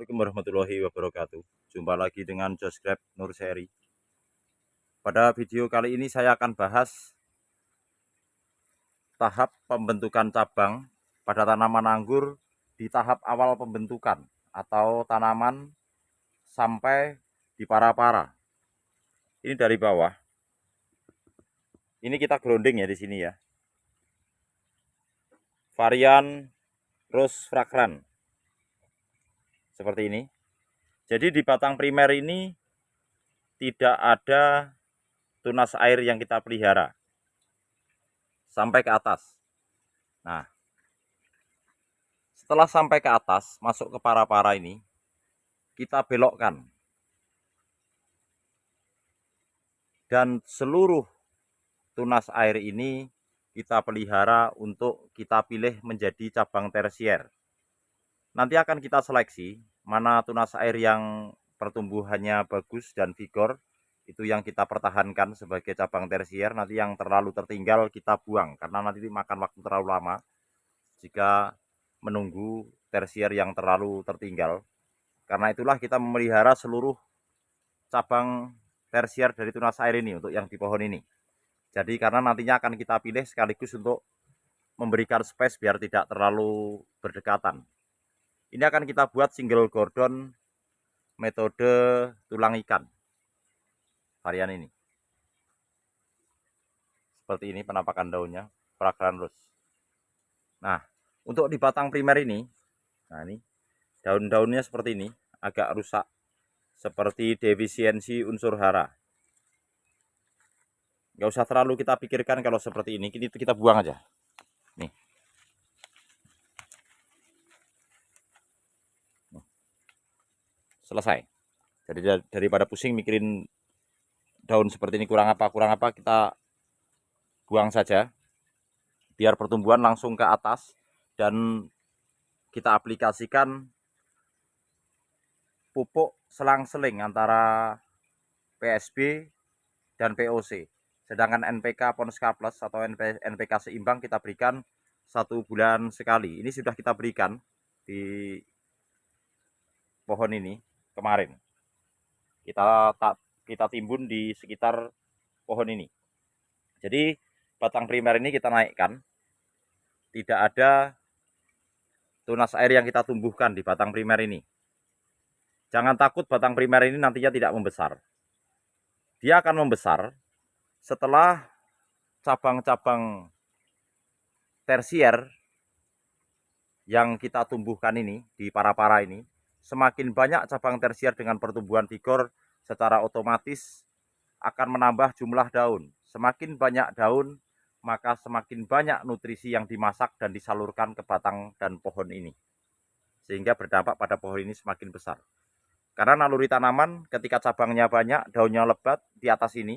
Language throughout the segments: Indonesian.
Assalamualaikum warahmatullahi wabarakatuh. Jumpa lagi dengan Josgrab Nur Seri. Pada video kali ini saya akan bahas tahap pembentukan cabang pada tanaman anggur di tahap awal pembentukan atau tanaman sampai di para-para. Ini dari bawah. Ini kita grounding ya di sini ya. Varian Rose Fragrant. Seperti ini. Jadi di batang primer ini tidak ada tunas air yang kita pelihara sampai ke atas. Nah, setelah sampai ke atas, masuk ke para-para ini, kita belokkan. Dan seluruh tunas air ini kita pelihara untuk kita pilih menjadi cabang tersier. Nanti akan kita seleksi mana tunas air yang pertumbuhannya bagus dan vigor, itu yang kita pertahankan sebagai cabang tersier. Nanti yang terlalu tertinggal kita buang, karena nanti makan waktu terlalu lama jika menunggu tersier yang terlalu tertinggal. Karena itulah kita memelihara seluruh cabang tersier dari tunas air ini untuk yang di pohon ini. Jadi karena nantinya akan kita pilih sekaligus untuk memberikan space biar tidak terlalu berdekatan. Ini akan kita buat single gordon metode tulang ikan. Varian ini. Seperti ini penampakan daunnya, Fragrant Rose. Nah, untuk di batang primer ini, nah ini daun-daunnya seperti ini, agak rusak. Seperti defisiensi unsur hara. Nggak usah terlalu kita pikirkan kalau seperti ini, kita buang aja. Nih. Selesai. Jadi daripada pusing mikirin daun seperti ini kurang apa, kita buang saja. Biar pertumbuhan langsung ke atas dan kita aplikasikan pupuk selang-seling antara PSB dan POC. Sedangkan NPK Ponska Plus atau NPK seimbang kita berikan 1 bulan sekali. Ini sudah kita berikan di pohon ini kemarin. Kita timbun di sekitar pohon ini. Jadi batang primer ini kita naikkan. Tidak ada tunas air yang kita tumbuhkan di batang primer ini. Jangan takut batang primer ini nantinya tidak membesar. Dia akan membesar setelah cabang-cabang tersier yang kita tumbuhkan ini di para-para ini. Semakin banyak cabang tersier dengan pertumbuhan vigor, secara otomatis akan menambah jumlah daun. Semakin banyak daun, maka semakin banyak nutrisi yang dimasak dan disalurkan ke batang dan pohon ini. Sehingga berdampak pada pohon ini semakin besar. Karena naluri tanaman ketika cabangnya banyak, daunnya lebat di atas ini,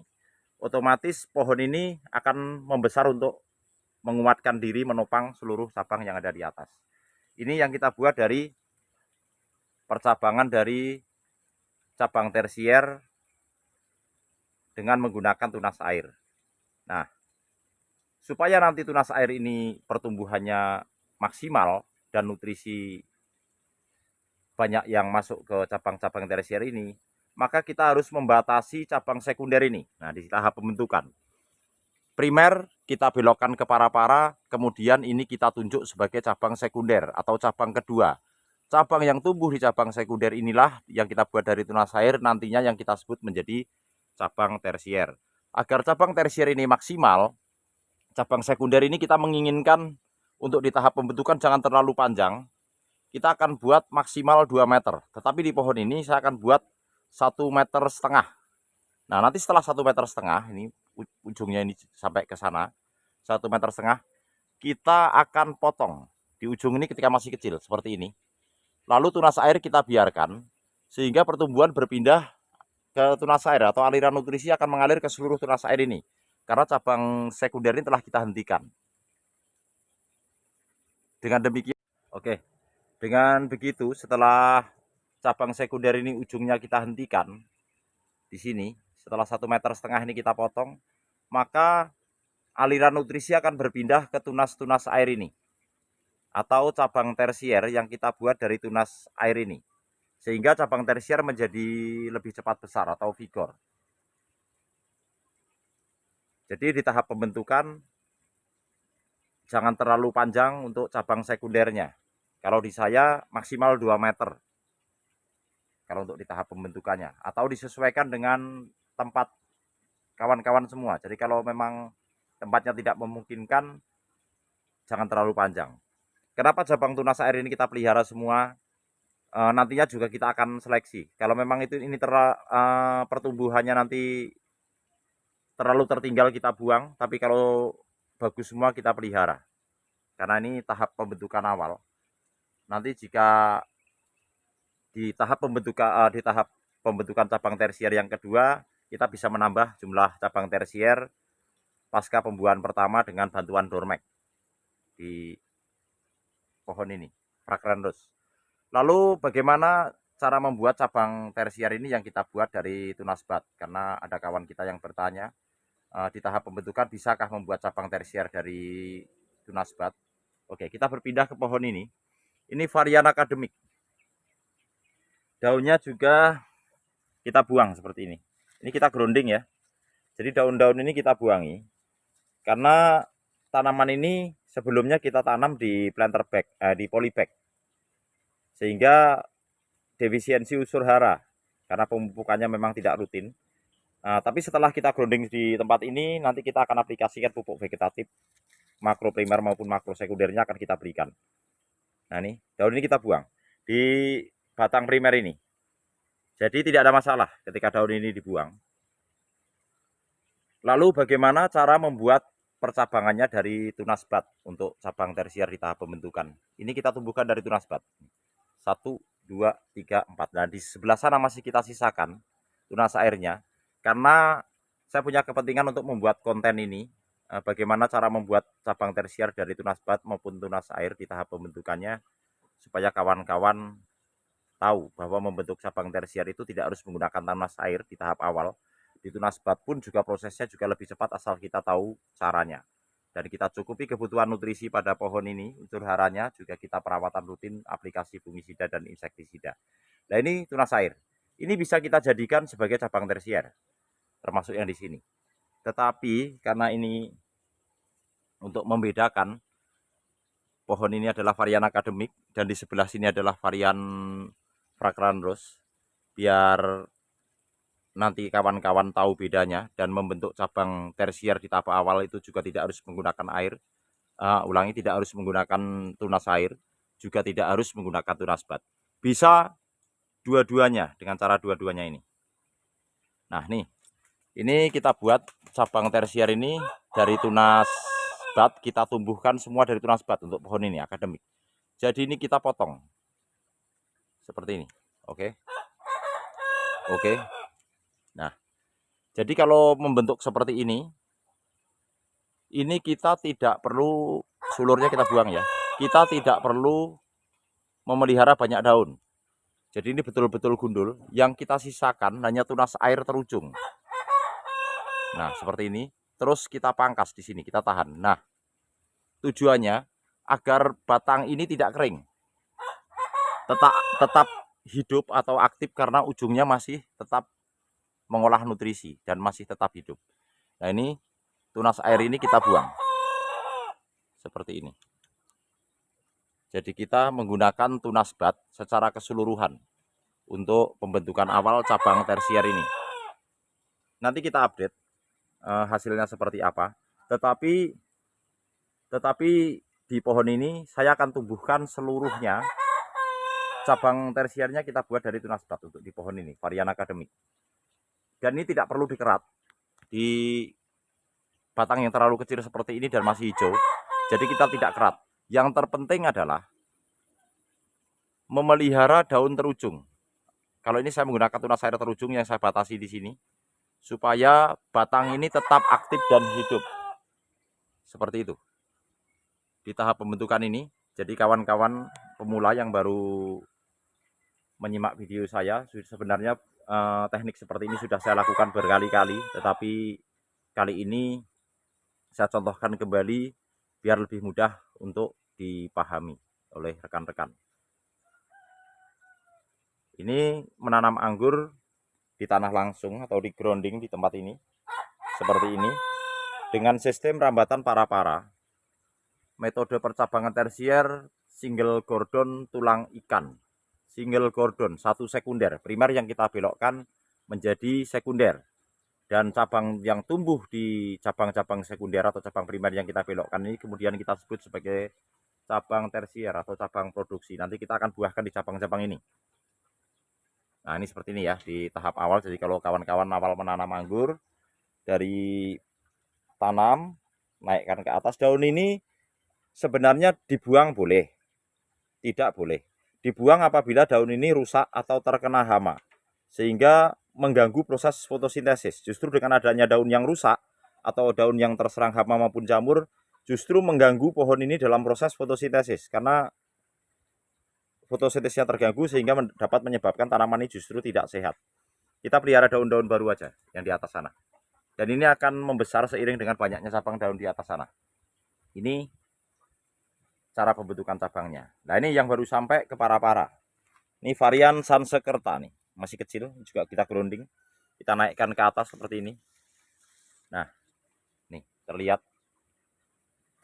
otomatis pohon ini akan membesar untuk menguatkan diri menopang seluruh cabang yang ada di atas. Ini yang kita buat dari percabangan dari cabang tersier dengan menggunakan tunas air. Nah, supaya nanti tunas air ini pertumbuhannya maksimal dan nutrisi banyak yang masuk ke cabang-cabang tersier ini, maka kita harus membatasi cabang sekunder ini. Nah, di tahap pembentukan. Primer kita belokkan ke para-para, kemudian ini kita tunjuk sebagai cabang sekunder atau cabang kedua. Cabang yang tumbuh di cabang sekunder inilah yang kita buat dari tunas air, nantinya yang kita sebut menjadi cabang tersier. Agar cabang tersier ini maksimal, cabang sekunder ini kita menginginkan untuk di tahap pembentukan jangan terlalu panjang. Kita akan buat maksimal 2 meter. Tetapi di pohon ini saya akan buat 1,5 meter. Nah, nanti setelah 1,5 meter, ini ujungnya ini sampai ke sana, 1,5 meter, kita akan potong di ujung ini ketika masih kecil, seperti ini. Lalu tunas air kita biarkan, sehingga pertumbuhan berpindah ke tunas air atau aliran nutrisi akan mengalir ke seluruh tunas air ini. Karena cabang sekunder ini telah kita hentikan. Dengan demikian, oke. Dengan begitu, setelah cabang sekunder ini ujungnya kita hentikan, di sini, setelah 1,5 meter ini kita potong, maka aliran nutrisi akan berpindah ke tunas-tunas air ini. Atau cabang tersier yang kita buat dari tunas air ini. sehingga cabang tersier menjadi lebih cepat besar atau vigor. Jadi di tahap pembentukan jangan terlalu panjang untuk cabang sekundernya. Kalau di saya maksimal 2 meter kalau untuk di tahap pembentukannya, atau disesuaikan dengan tempat kawan-kawan semua. Jadi kalau memang tempatnya tidak memungkinkan, jangan terlalu panjang. Kenapa cabang tunas air ini kita pelihara semua? Nantinya juga kita akan seleksi. Kalau memang ini pertumbuhannya nanti terlalu tertinggal kita buang, tapi kalau bagus semua kita pelihara. Karena ini tahap pembentukan awal. Nanti jika di tahap pembentukan cabang tersier yang kedua, kita bisa menambah jumlah cabang tersier pasca pembuahan pertama dengan bantuan Dormek di pohon ini, Fragrandus. Lalu bagaimana cara membuat cabang tersier ini yang kita buat dari tunas bat? Karena ada kawan kita yang bertanya, di tahap pembentukan bisakah membuat cabang tersier dari tunas bat? Oke, kita berpindah ke pohon ini. Ini varian akademik. Daunnya juga kita buang seperti ini. Ini kita grounding ya. Jadi daun-daun ini kita buangi. Karena tanaman ini sebelumnya kita tanam di planter bag, di polybag. Sehingga defisiensi unsur hara. Karena pemupukannya memang tidak rutin. Tapi setelah kita grounding di tempat ini, nanti kita akan aplikasikan pupuk vegetatif makro primer maupun makro sekundernya akan kita berikan. Nah ini, daun ini kita buang di batang primer ini. Jadi tidak ada masalah ketika daun ini dibuang. Lalu bagaimana cara membuat percabangannya dari tunas bat untuk cabang tersier di tahap pembentukan? Ini kita tumbuhkan dari tunas bat. 1, 2, 3, 4. Nah di sebelah sana masih kita sisakan tunas airnya. Karena saya punya kepentingan untuk membuat konten ini. Bagaimana cara membuat cabang tersier dari tunas bat maupun tunas air di tahap pembentukannya. Supaya kawan-kawan tahu bahwa membentuk cabang tersier itu tidak harus menggunakan tunas air di tahap awal. Di tunas bat pun juga prosesnya juga lebih cepat asal kita tahu caranya. Dan kita cukupi kebutuhan nutrisi pada pohon ini, unsur haranya, juga kita perawatan rutin, aplikasi fungisida dan insektisida. Nah ini tunas air. Ini bisa kita jadikan sebagai cabang tersier, termasuk yang di sini. Tetapi karena ini untuk membedakan, pohon ini adalah varian akademik dan di sebelah sini adalah varian Fragrandus, biar nanti kawan-kawan tahu bedanya dan membentuk cabang tersier di tahap awal itu juga tidak harus menggunakan air. Ulangi, tidak harus menggunakan tunas air, juga tidak harus menggunakan tunas bat. Bisa dua-duanya dengan cara dua-duanya ini. Nah nih, ini kita buat cabang tersier ini dari tunas bat, kita tumbuhkan semua dari tunas bat untuk pohon ini akademik. Jadi ini kita potong seperti ini. Oke. Nah, jadi kalau membentuk seperti ini kita tidak perlu sulurnya kita buang ya. Kita tidak perlu memelihara banyak daun. Jadi ini betul-betul gundul. Yang kita sisakan hanya tunas air terujung. Nah, seperti ini. Terus kita pangkas di sini, kita tahan. Nah, tujuannya agar batang ini tidak kering. Tetap hidup atau aktif karena ujungnya masih tetap mengolah nutrisi dan masih tetap hidup. Nah, ini tunas air ini kita buang. Seperti ini. Jadi kita menggunakan tunas bat secara keseluruhan untuk pembentukan awal cabang tersier ini. Nanti kita update hasilnya seperti apa. Tetapi di pohon ini saya akan tumbuhkan seluruhnya. Cabang tersiernya kita buat dari tunas bat untuk di pohon ini, varian akademik. Dan ini tidak perlu dikerat di batang yang terlalu kecil seperti ini dan masih hijau. Jadi kita tidak kerat. Yang terpenting adalah memelihara daun terujung. Kalau ini saya menggunakan tunas air terujung yang saya batasi di sini, supaya batang ini tetap aktif dan hidup. Seperti itu. Di tahap pembentukan ini, jadi kawan-kawan pemula yang baru menyimak video saya, sebenarnya teknik seperti ini sudah saya lakukan berkali-kali, tetapi kali ini saya contohkan kembali biar lebih mudah untuk dipahami oleh rekan-rekan. Ini menanam anggur di tanah langsung atau di grounding di tempat ini. Seperti ini. Dengan sistem rambatan para-para. Metode percabangan tersier single gordon tulang ikan. Single gordon, satu sekunder. Primer yang kita belokkan menjadi sekunder. Dan cabang yang tumbuh di cabang-cabang sekunder atau cabang primer yang kita belokkan ini kemudian kita sebut sebagai cabang tersier atau cabang produksi. Nanti kita akan buahkan di cabang-cabang ini. Nah, ini seperti ini ya di tahap awal. Jadi kalau kawan-kawan awal menanam anggur, dari tanam, naikkan ke atas. Daun ini sebenarnya dibuang boleh, tidak boleh. Dibuang apabila daun ini rusak atau terkena hama, sehingga mengganggu proses fotosintesis. Justru dengan adanya daun yang rusak atau daun yang terserang hama maupun jamur, justru mengganggu pohon ini dalam proses fotosintesis. Karena fotosintesisnya terganggu sehingga dapat menyebabkan tanaman ini justru tidak sehat. Kita pelihara daun-daun baru aja yang di atas sana. Dan ini akan membesar seiring dengan banyaknya cabang daun di atas sana. Ini cara pembentukan cabangnya. Nah, ini yang baru sampai ke para-para. Ini varian Sansekerta nih, masih kecil, juga kita grounding. Kita naikkan ke atas seperti ini. Nah, nih terlihat.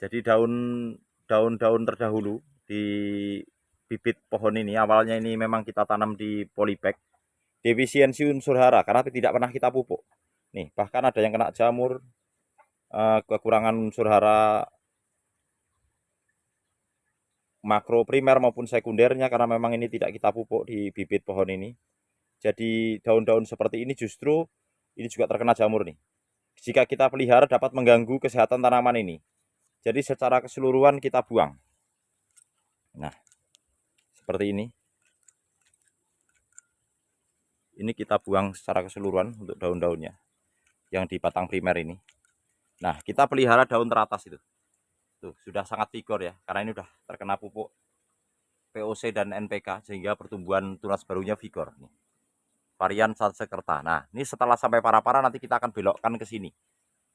Jadi daun-daun terdahulu di bibit pohon ini, awalnya ini memang kita tanam di polybag. Defisiensi unsur hara karena tidak pernah kita pupuk. Nih, bahkan ada yang kena jamur, kekurangan unsur hara makro primer maupun sekundernya karena memang ini tidak kita pupuk di bibit pohon ini. Jadi daun-daun seperti ini justru ini juga terkena jamur nih. Jika kita pelihara dapat mengganggu kesehatan tanaman ini. Jadi secara keseluruhan kita buang. Nah, seperti ini. Ini kita buang secara keseluruhan untuk daun-daunnya yang di batang primer ini. Nah, kita pelihara daun teratas itu. Tuh, sudah sangat vigor ya, karena ini sudah terkena pupuk POC dan NPK sehingga pertumbuhan tunas barunya vigor. Nih, varian Sansekerta. Nah, ini setelah sampai para-para nanti kita akan belokkan ke sini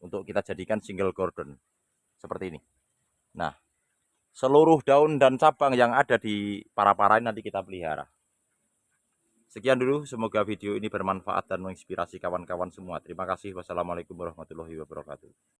untuk kita jadikan single gordon seperti ini. Nah, seluruh daun dan cabang yang ada di para-para ini nanti kita pelihara. Sekian dulu, semoga video ini bermanfaat dan menginspirasi kawan-kawan semua. Terima kasih. Wassalamualaikum warahmatullahi wabarakatuh.